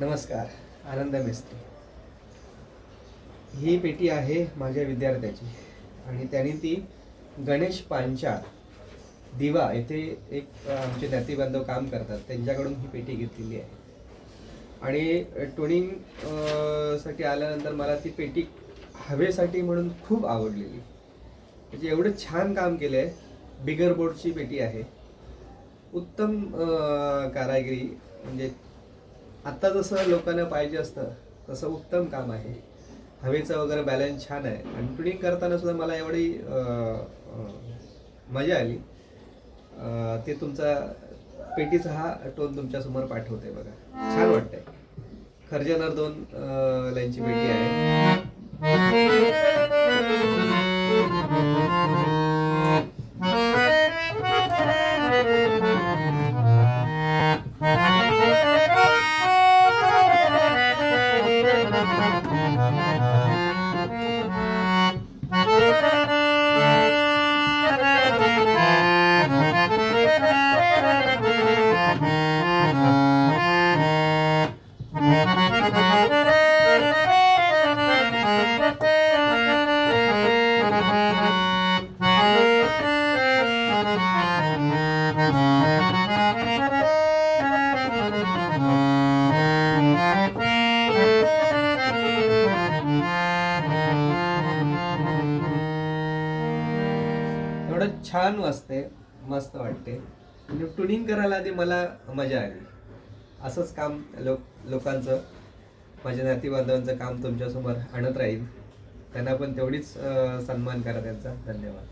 नमस्कार. आनंद मिस्त्री. ही पेटी आहे माझ्या विद्यार्थ्याची आणि त्यांनी ती गणेश पांचाळ दिवा येथे एक आमचे नातेबांधव काम करतात त्यांच्याकडून ही पेटी घेतलेली आहे. आणि ट्युनिंग साठी आल्यानंतर मला ती पेटी हवेसाठी म्हणून खूप आवडलेली. म्हणजे एवढं छान काम केलं आहे. बिगर बोर्डची पेटी आहे. उत्तम कारागिरी. म्हणजे आत्ता जसं लोकांना पाहिजे असतं तसं उत्तम काम आहे. हवेचा वगैरे बॅलन्स छान आहे आणि ट्युनिंग करताना सुद्धा मला एवढी मजा आली. ते तुमचा पेटीचा हा टोन तुमच्यासमोर पाठवते बघा. छान वाटतंय. खर्जनर 2 लाईनची पेटी आहे. एवढं छान वाजते. मस्त वाटते. म्हणजे ट्युनिंग करायला आधी मला मजा आली. असंच काम लोकांचं माझ्या नातेवाईकांचं काम तुमच्यासमोर आणत राहील. त्यांना पण तेवढीच सन्मान करा त्यांचा. धन्यवाद.